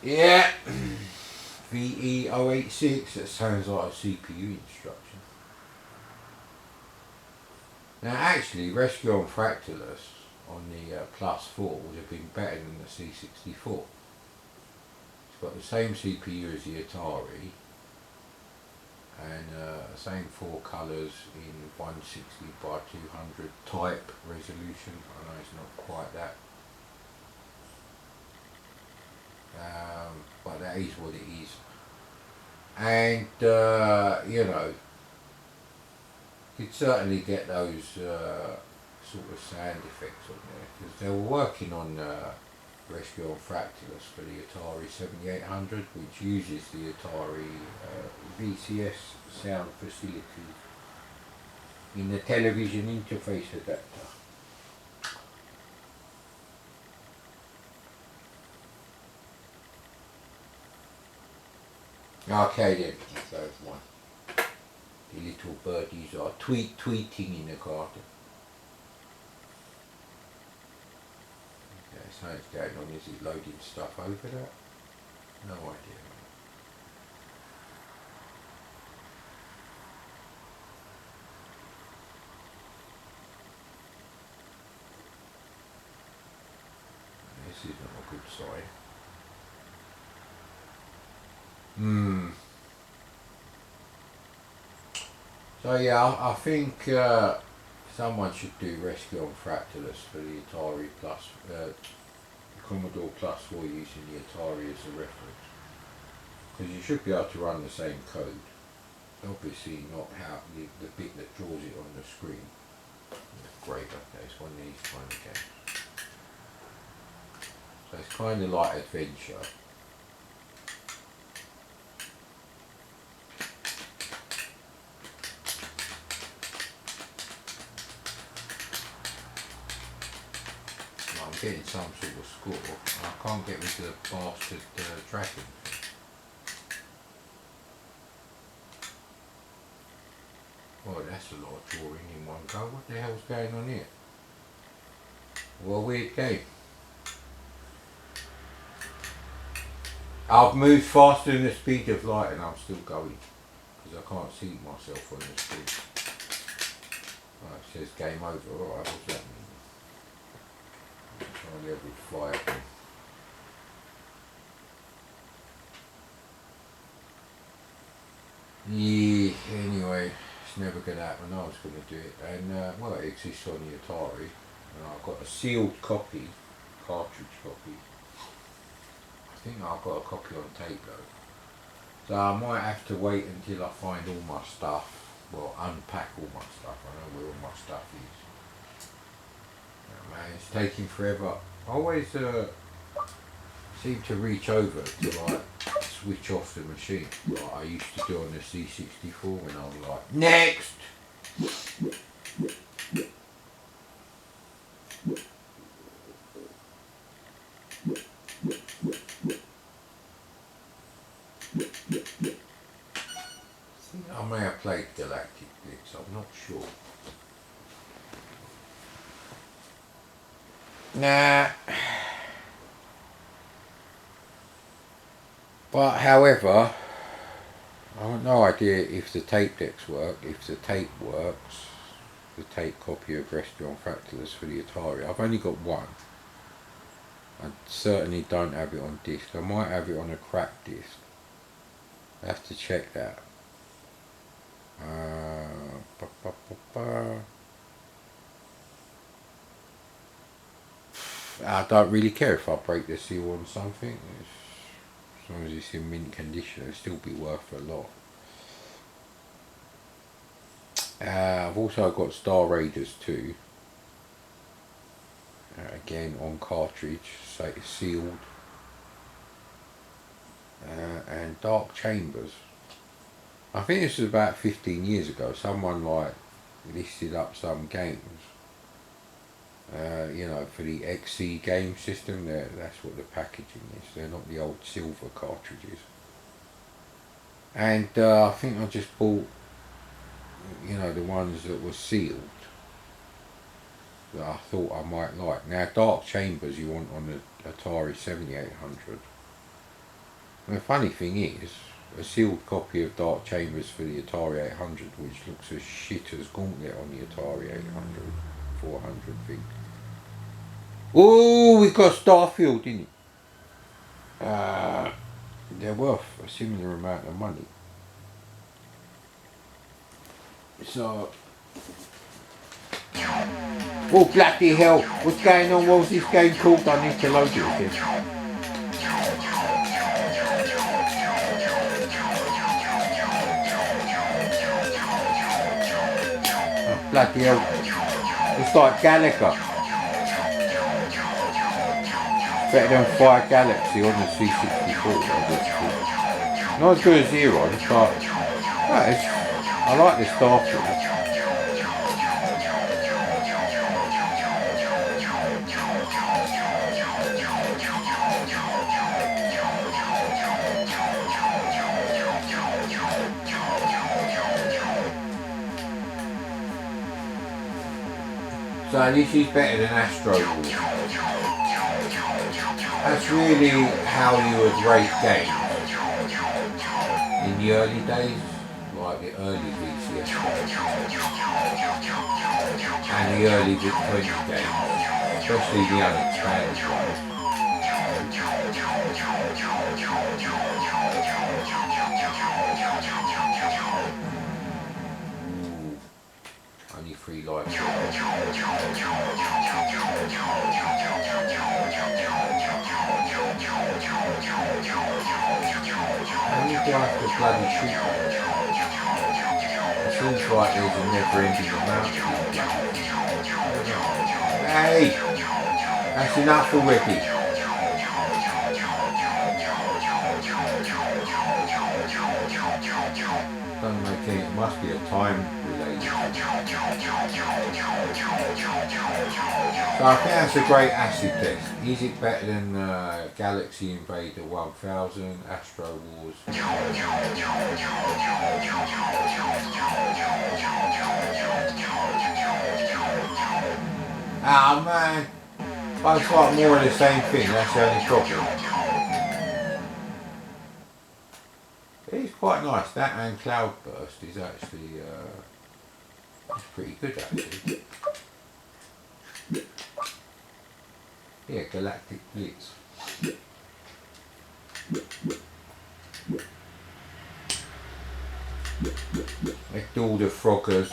Yeah, VE086, that sounds like a CPU instruction. Now actually, Rescue on Fractalus on the Plus 4 would have been better than the C64. It's got the same CPU as the Atari, and same 4 colours in 160 by 200 type resolution. I know it's not quite that, but that is what it is. And you know, you'd certainly get those sort of sound effects on there, because they were working on Rescue on Fractalus for the Atari 7800, which uses the Atari VCS sound facility in the television interface adapter. Okay then, there's one. The little birdies are tweeting in the garden. Okay, something's going on. Is he loading stuff over there? No idea. This is not a good sign. So yeah, I think someone should do Rescue on Fractalus for the Atari Plus, Commodore Plus 4 using the Atari as a reference, because you should be able to run the same code. Obviously not how the bit that draws it on the screen. Great, okay, it's one of these kind of games. So it's kind of like adventure. I'm getting some sort of score. I can't get rid of the bastard dragon. Well, that's a lot of drawing in one go. What the hell's going on here? What a weird game. I've moved faster than the speed of light and I'm still going, because I can't see myself on the screen. Right, it says game over. Alright, what's that mean? Try level 5 then. Yeah, anyway, it's never going to happen. I was going to do it, and well, it exists on the Atari, and I've got a sealed copy, cartridge copy. I think I've got a copy on tape though, so I might have to wait until I find all my stuff, well, unpack all my stuff. I know where all my stuff is. Oh, man, it's taking forever. I always seem to reach over to like switch off the machine, like I used to do on the C64 when I was like, next! I may have played Galactic Blitz, I'm not sure. Nah. But however, I have no idea if the tape decks work, if the tape works, the tape copy of Rescue on Fractalus for the Atari. I've only got one. I certainly don't have it on disc. I might have it on a cracked disc. I have to check that. I don't really care if I break the seal on something. As long as it's in mint condition, it'll still be worth a lot. I've also got Star Raiders 2. Again on cartridge, so it's sealed. And Dark Chambers. I think this was about 15 years ago. Someone like listed up some games. You know, for the XC game system, that's what the packaging is. They're not the old silver cartridges. And I think I just bought, you know, the ones that were sealed that I thought I might like. Now, Dark Chambers you want on the Atari 7800. The funny thing is, a sealed copy of Dark Chambers for the Atari 800, which looks as shit as Gauntlet on the Atari 800, 400 thing. Oh, we got Starfield, didn't it? They're worth a similar amount of money. So, oh bloody hell, what's going on? What was this game called? I need to load it again. Oh, bloody hell, it's like Galaga. Better than Fire Galaxy on the C64. Not as good as Zero, but no, I like the Starfield. So this is better than Astro Wars. That's really how you would rate games in the early days, like the early VCS games and the early VIC20 games, especially the unexpanded ones. Only 3 lives. How do you like to bloody shoot them? It seems like there's a never-ending amount of them. Hey! That's enough already. Doesn't make any, it must be a time related. So I think that's a great acid test. Is it better than Galaxy Invader 1000, Astro Wars? Ah man, but it's like more of the same thing, that's the only problem. It's quite nice, that and Cloudburst is actually it's pretty good actually. Yeah, Galactic Blitz. Let's do all the Froggers.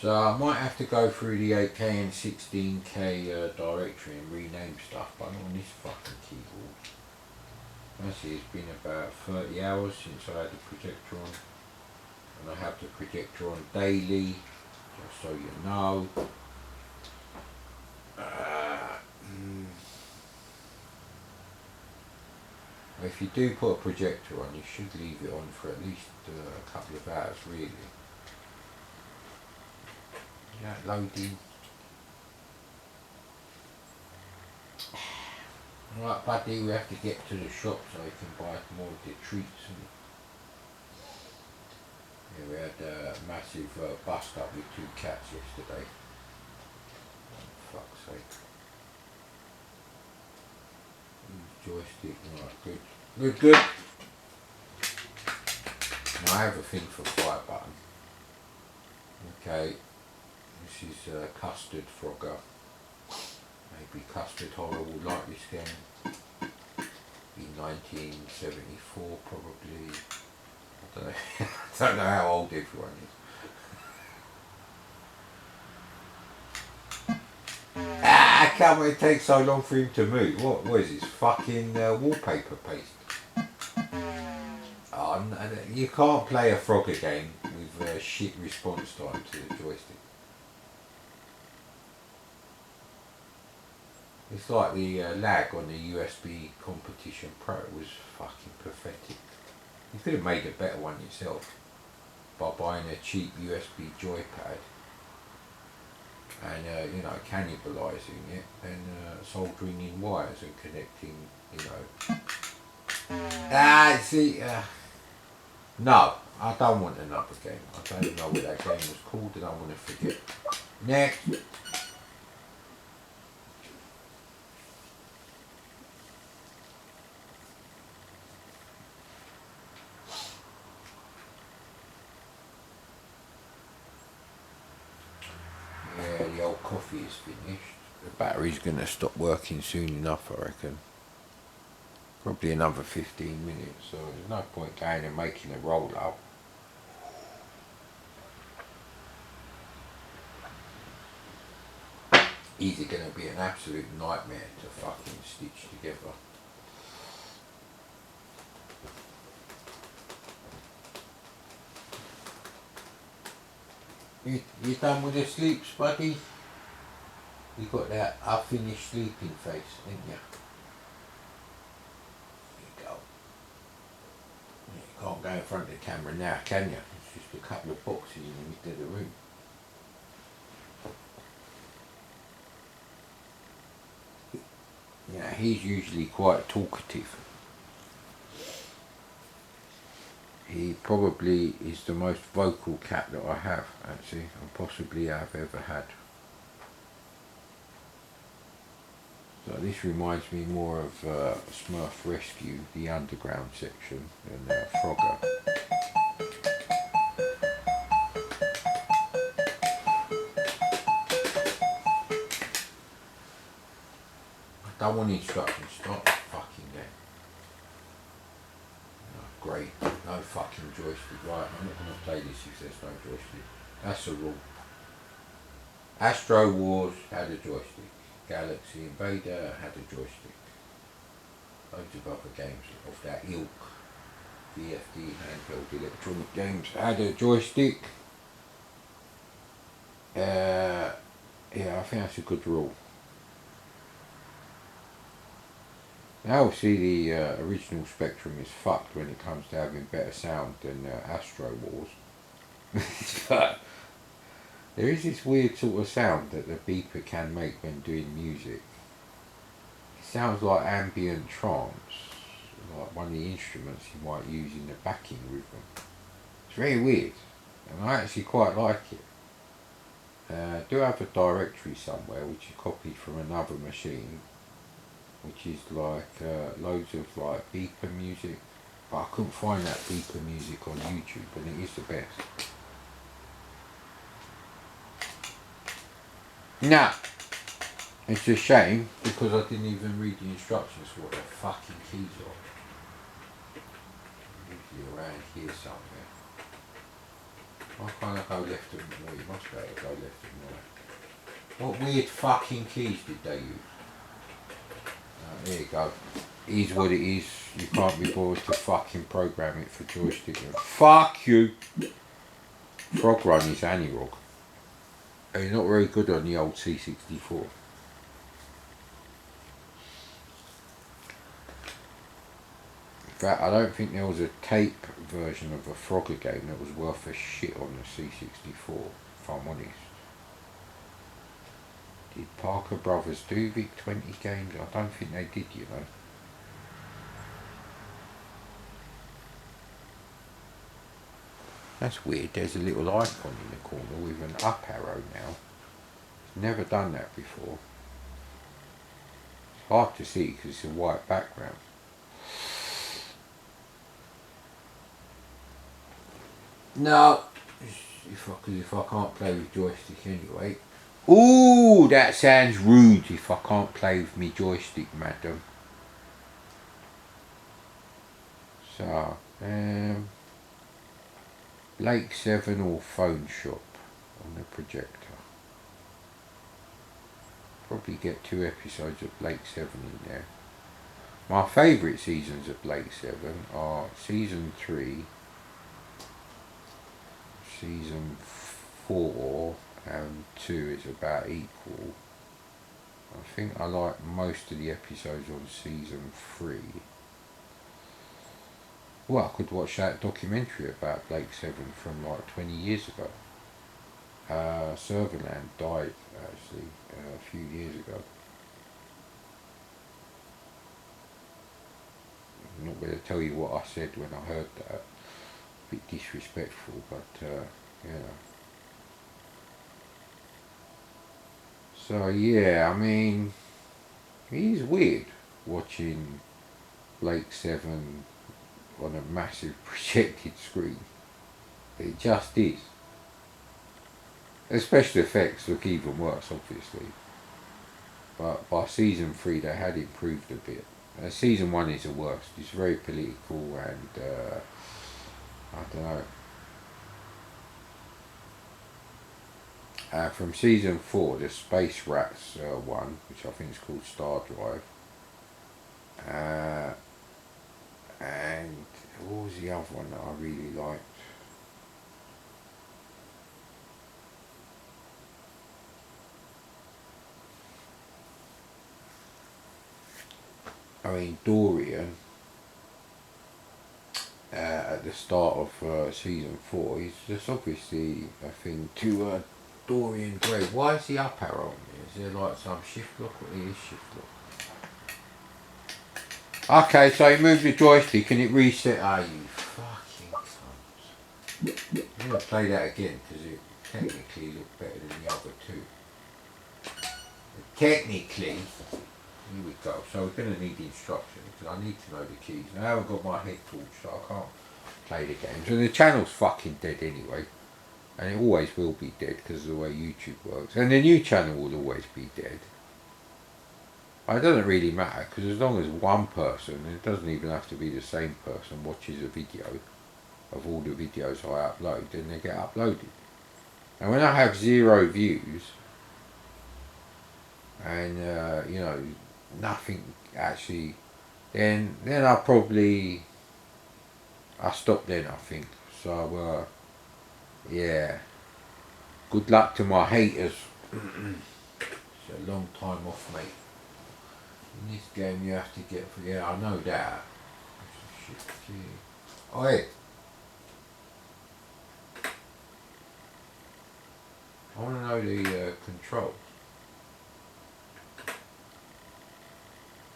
So I might have to go through the 8K and 16K directory and rename stuff, but not on this fucking keyboard. Actually, it's been about 30 hours since I had the projector on, and I have the projector on daily, just so you know. If you do put a projector on, you should leave it on for at least a couple of hours, really. That loading. Right, buddy, we have to get to the shop so I can buy more of the treats. And yeah, we had a massive bust up with 2 cats yesterday. Oh, fuck's sake. Joystick, right, good. Good, good. Now I have a thing for fire button. Okay. This is Custard Frogger. Maybe Custard Horror will like this game. In 1974 probably. I don't know, I don't know how old everyone is. Ah, come on, it takes so long for him to move. What is this? Fucking wallpaper paste. Oh, no, you can't play a Frogger game with shit response time to the joystick. It's like the lag on the USB Competition Pro was fucking pathetic. You could have made a better one yourself by buying a cheap USB joypad and you know, cannibalising it and soldering in wires and connecting, you know. See, no, I don't want another game. I don't know what that game was called and I want to forget. Next. Yeah, the old coffee is finished. The battery's going to stop working soon enough, I reckon. Probably another 15 minutes, so there's no point going and making a roll up. Either going to be an absolute nightmare to fucking stitch together. You done with the sleeps, buddy? You got that unfinished sleeping face, ain't you? There you go. You can't go in front of the camera now, can you? It's just a couple of boxes in the middle of the room. Yeah, he's usually quite talkative. He probably is the most vocal cat that I have, actually, and possibly have ever had. So this reminds me more of Smurf Rescue, the underground section, than Frogger. I don't want instructions, start the fucking game. Oh, great, no fucking joystick, right, I'm not going to play this if there's no joystick. That's a rule. Astro Wars had a joystick. Galaxy Invader had a joystick. Loads of other games of that ilk. VFD handheld electronic games had a joystick. Yeah, I think that's a good rule. Now obviously the original Spectrum is fucked when it comes to having better sound than Astro Wars. But there is this weird sort of sound that the beeper can make when doing music. It sounds like ambient trance, like one of the instruments you might use in the backing rhythm. It's very weird, and I actually quite like it. I do have a directory somewhere which is copied from another machine, which is like loads of like beeper music, but I couldn't find that beeper music on YouTube, and it is the best. Nah, it's a shame because I didn't even read the instructions for what the fucking keys are. Usually around here somewhere. Why can't I go left and right? You must be able to go left and right. What weird fucking keys did they use? There you go. It is what it is. You can't be bothered to fucking program it for joystick. Fuck you! Frog Run is Anirog. He's not very good on the old C64. In fact, I don't think there was a tape version of a Frogger game that was worth a shit on the C64, if I'm honest. Did Parker Brothers do VIC20 games? I don't think they did, you know. That's weird, there's a little icon in the corner with an up arrow now. Never done that before. It's hard to see because it's a white background. No, if I can't play with joystick anyway. Ooh, that sounds rude if I can't play with me joystick, madam. So, Lake 7 or Phone Shop on the projector. Probably get 2 episodes of Lake 7 in there. My favourite seasons of Lake 7 are Season 3, Season 4 and 2 is about equal. I think I like most of the episodes on Season 3. Well, I could watch that documentary about Blake 7 from like 20 years ago. Serverland died actually a few years ago. I'm not going to tell you what I said when I heard that. A bit disrespectful, but yeah. So yeah, I mean, it is weird watching Blake 7 on a massive projected screen. It just is. The special effects look even worse, obviously. But by season 3 they had improved a bit. Season 1 is the worst. It's very political and I don't know. From season 4, the Space Rats one, which I think is called Star Drive. And what was the other one that I really liked? I mean, Dorian, at the start of season 4, he's just obviously a thing to Dorian Gray. Why is he up arrow on me? Is there like some shift lock? What is shift lock? Okay, so you move the joystick and it reset. Ah, you fucking cunt. I'm going to play that again because it technically looked better than the other two. Technically, here we go. So we're going to need the instructions because I need to know the keys. Now I haven't got my head torch, so I can't play the games. And the channel's fucking dead anyway. And it always will be dead because of the way YouTube works. And the new channel will always be dead. It doesn't really matter because as long as one person, it doesn't even have to be the same person, watches a video of all the videos I upload, then they get uploaded. And when I have 0 views and you know, nothing actually, then I'll stop then, I think. So yeah, good luck to my haters. It's a long time off, mate. In this game you have to get, yeah, I know that. Oh, hey. I want to know the controls.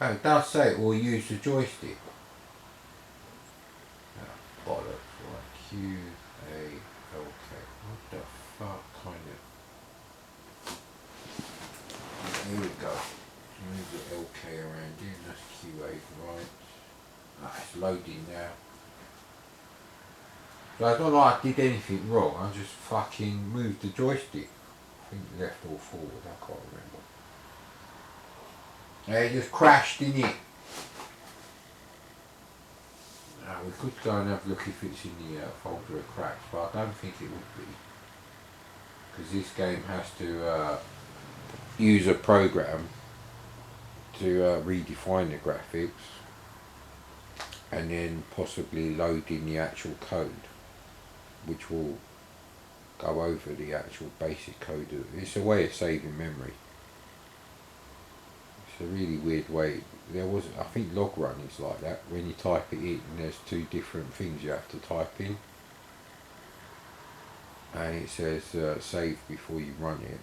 Oh, it does say it will use the joystick. Oh, bollocks. Right, Q, A, L, K. What the fuck kind of... Here we go. Move the LK around here, that's QA, right. It's loading now. So it's not like I did anything wrong, I just fucking moved the joystick. I think left or forward, I can't remember. It just crashed, didn't it? Now we could go and have a look if it's in the folder of cracks, but I don't think it would be. Because this game has to use a program to redefine the graphics and then possibly load in the actual code, which will go over the actual basic code. It's a way of saving memory. It's a really weird way. I think log run is like that. When you type it in, there's 2 different things you have to type in, and it says save before you run it.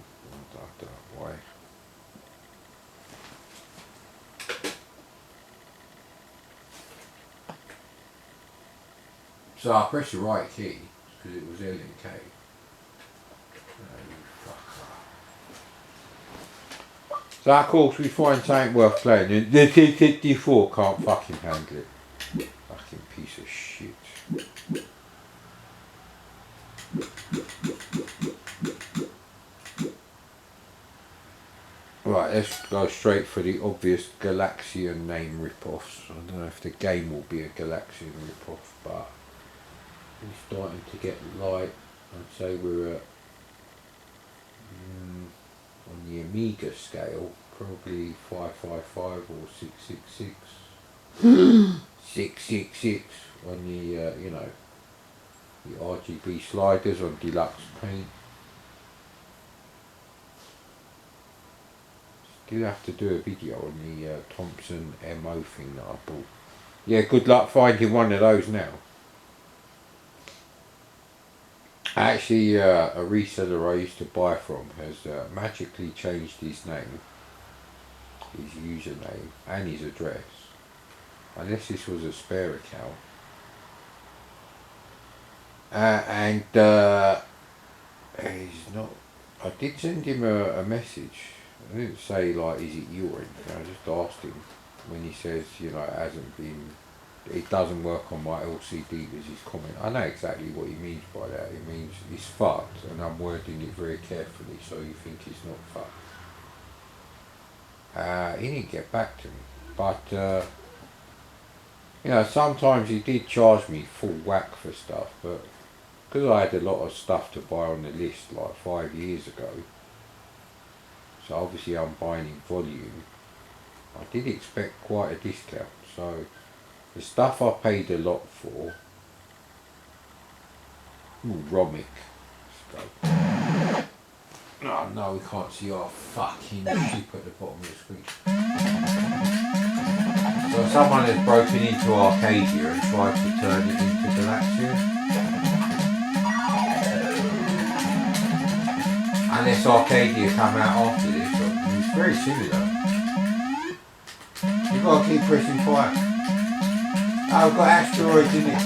I don't know why. So I pressed the right key because it was L and K. So of course we find something worth playing. The COMMODORE can't fucking handle it. Fucking piece of shit. Right, let's go straight for the obvious Galaxian name rip-offs. I don't know if the game will be a Galaxian rip-off, but it's starting to get light. I'd say we're at, on the Amiga scale, probably 555 or 666. 666 on the, you know, the RGB sliders on deluxe paint. Still have to do a video on the Thompson MO thing that I bought. Yeah, good luck finding one of those now. Actually, a reseller I used to buy from has magically changed his name, his username and his address. Unless this was a spare account. And he's not... I did send him a message. I didn't say like, is it you or anything. I just asked him when he says, you know, it hasn't been it doesn't work on my LCD was his comment. I know exactly what he means by that. It means it's fucked, and I'm wording it very carefully so you think it's not fucked. He didn't get back to me, but you know, sometimes he did charge me full whack for stuff, but because I had a lot of stuff to buy on the list like 5 years ago, so obviously I'm buying in volume, I did expect quite a discount. So the stuff I paid a lot for, Romic stuff. Oh no, we can't see our fucking ship at the bottom of the screen. So someone has broken into Arcadia and tried to turn it into Galaxia. Unless Arcadia come out after this, it's very similar. You've got to keep pressing fire. Oh, we've got asteroids in it.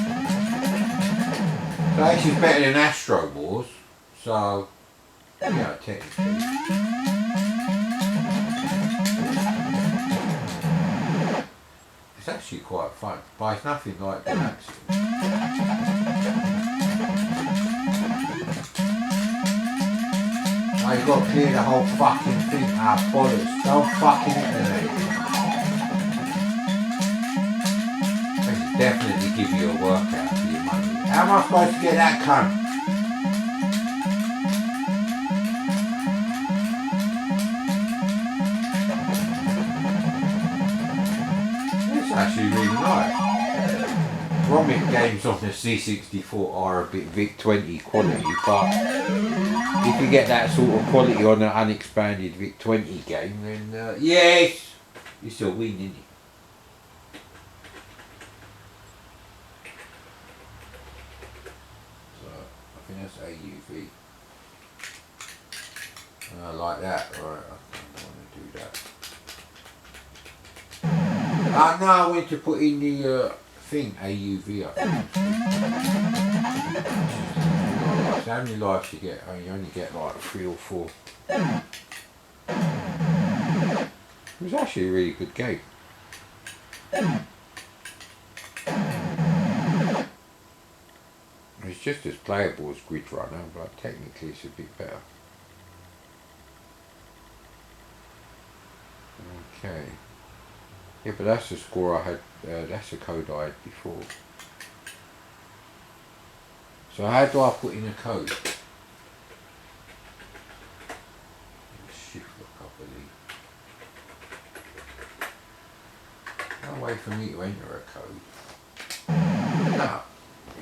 So this is better than Astro Wars, so yeah, technically. It's actually quite fun, but it's nothing like the Maxi. Oh, you've got to clear the whole fucking thing out, bollocks. Don't fucking internet. Definitely give you a workout for your money. How am I supposed to get that cunt? It's actually really nice. Romic games on the C64 are a bit VIC20 quality, but if you get that sort of quality on an unexpanded VIC20 game, then yes, you still win, innit? That's AUV. Like that, right? I don't want to do that. No, I went to put in the thing, AUV, I think. So how many lives you get? Oh, you only get like 3 or 4. It was actually a really good game. It's just as playable as Grid Runner, but technically it's a bit better. Okay. Yeah, but that's the score I had, that's the code I had before. So how do I put in a code? Shift look up a lead. No way for me to enter a code. No.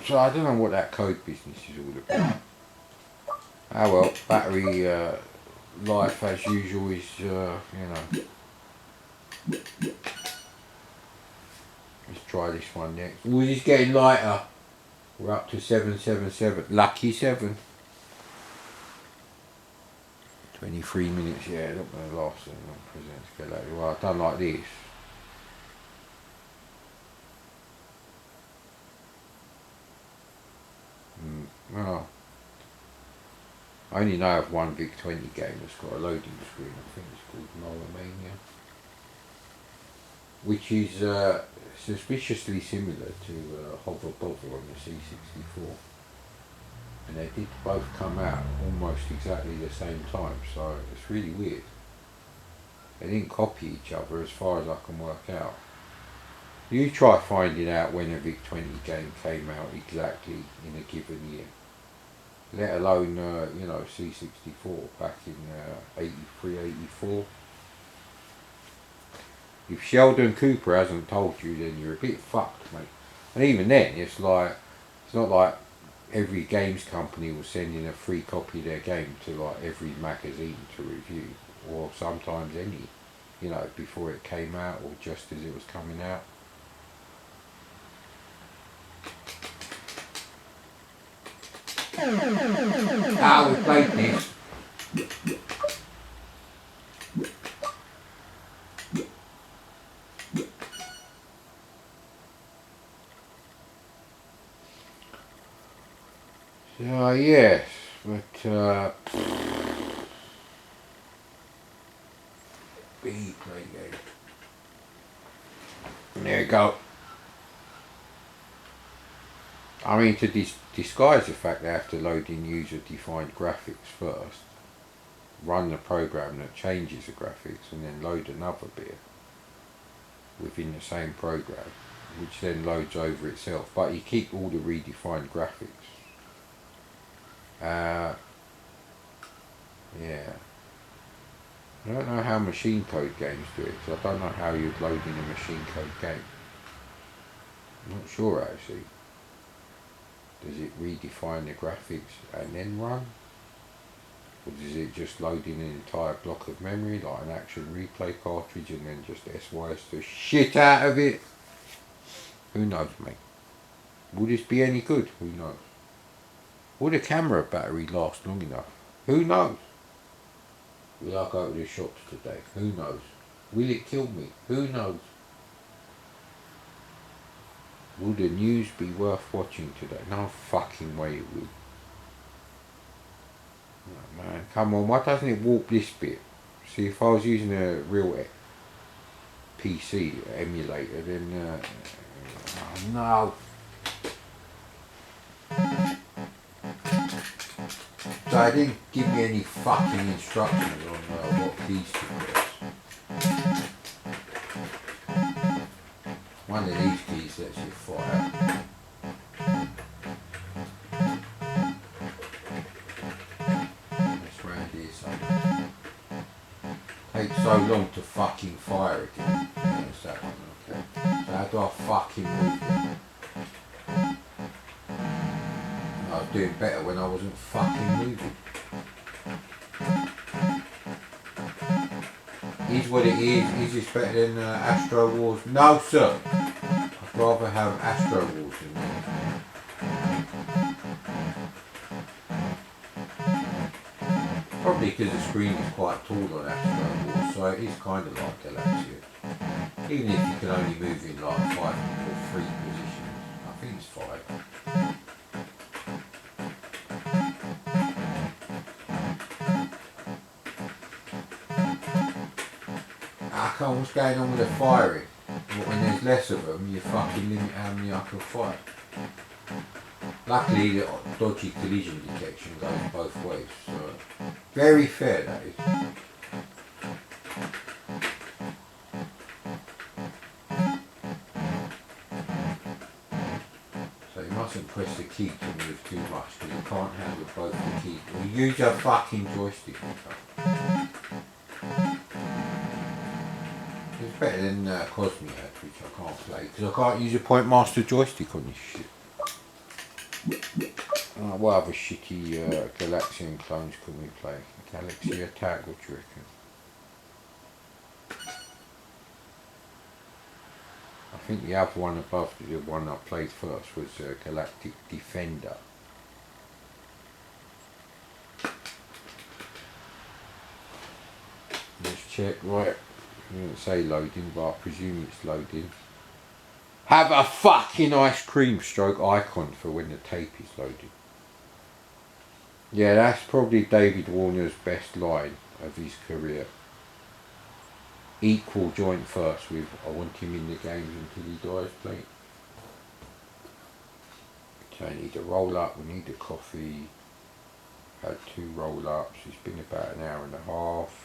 So I don't know what that code business is all about. Ah well, battery life as usual is, you know. Let's try this one next. Oh, it's getting lighter. We're up to 777. Lucky 7. 23 minutes, yeah, not going to last so long. Presents go later. Well, I've done like this. Well, I only know of one VIC20 game that's got a loading screen. I think it's called Monomania, which is suspiciously similar to Hover Bother on the C64. And they did both come out almost exactly the same time, so it's really weird. They didn't copy each other as far as I can work out. You try finding out when a VIC20 game came out exactly in a given year. Let alone, you know, C64 back in 83, 84. If Sheldon Cooper hasn't told you, then you're a bit fucked, mate. And even then, it's like, it's not like every games company will send in a free copy of their game to like every magazine to review, or sometimes any, you know, before it came out or just as it was coming out. Ah, we played this. So yes, but B play game. There you go. I mean, to disguise the fact they have to load in user-defined graphics first, run the program that changes the graphics, and then load another bit within the same program, which then loads over itself. But you keep all the redefined graphics. Yeah. I don't know how machine code games do it, because I don't know how you'd load in a machine code game. I'm not sure actually. Does it redefine the graphics and then run? Or does it just load in an entire block of memory like an action replay cartridge and then just SYS the shit out of it? Who knows, mate? Will this be any good? Who knows? Will the camera battery last long enough? Who knows? Will I go to the shops today? Who knows? Will it kill me? Who knows? Will the news be worth watching today? No fucking way it will. Oh man, come on, why doesn't it warp this bit? See, if I was using a real PC emulator, then... oh no! So I didn't give me any fucking instructions on what keys to press. One of these keys lets you fire. That's round here somewhere. Takes so long to fucking fire it. That's that one, okay. So how do I fucking move it? I was doing better when I wasn't fucking moving. Is what it is. Is this better than Astro Wars? No, sir. I'd rather have Astro Wars than this. Probably because the screen is quite tall on Astro Wars, so it is kind of like Galaxy. Even if you can only move in like 5 or 3 positions. I think it's 5. Come on, what's going on with the firing? When there's less of them, you fucking limit how many I can fire. Luckily, the dodgy collision detection goes both ways, so very fair that is. So you mustn't press the key to move too much, because you can't handle both the keys. You use your fucking joystick. It's better than Cosmic, which I can't play, because I can't use a Point Master joystick on this shit. What other shitty Galaxian clones can we play? Galaxy Attack, what do you reckon? I think the other one above, the one I played first, was Galactic Defender. Let's check, right. It didn't say loading, but I presume it's loading. Have a fucking ice cream stroke icon for when the tape is loaded. Yeah, that's probably David Warner's best line of his career. Equal joint first with I want him in the games until he dies playing. So I need a roll up, we need a coffee. Had 2 roll ups, it's been about an hour and a half.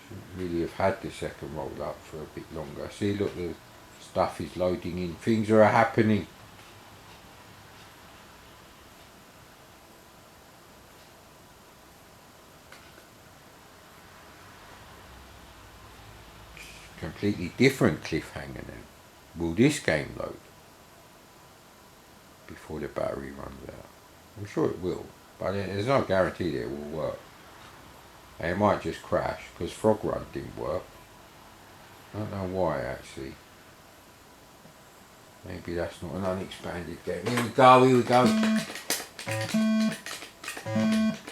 Shouldn't really have had the second roll up for a bit longer. See, look, the stuff is loading in, things are happening. Completely different cliffhanger now. Will this game load before the battery runs out? I'm sure it will, but there's no guarantee that it will work. And it might just crash, because Frog Run didn't work. I don't know why actually. Maybe that's not an unexpanded game. Here we go, here we go.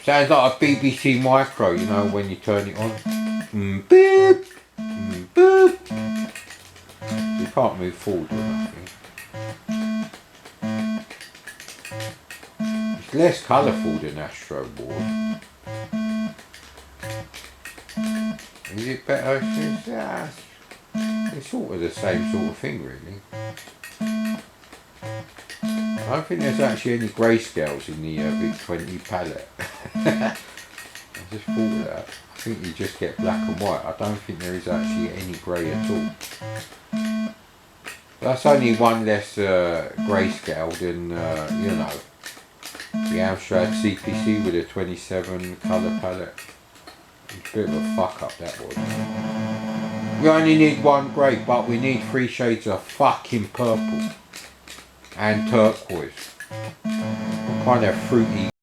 Sounds like a BBC Micro, you know, when you turn it on. Beep. Boop. You can't move forward with nothing. It's less colourful than Astro Wars. Is it better? It's sort of the same sort of thing, really. I don't think there's actually any grayscales in the VIC20 palette. I just thought of that. I think you just get black and white. I don't think there is actually any grey at all. That's only one less grayscale than, you know, the Amstrad CPC with a 27 colour palette. It's a bit of a fuck up, that was. We only need one grey, but we need 3 shades of fucking purple and turquoise. What kind of fruity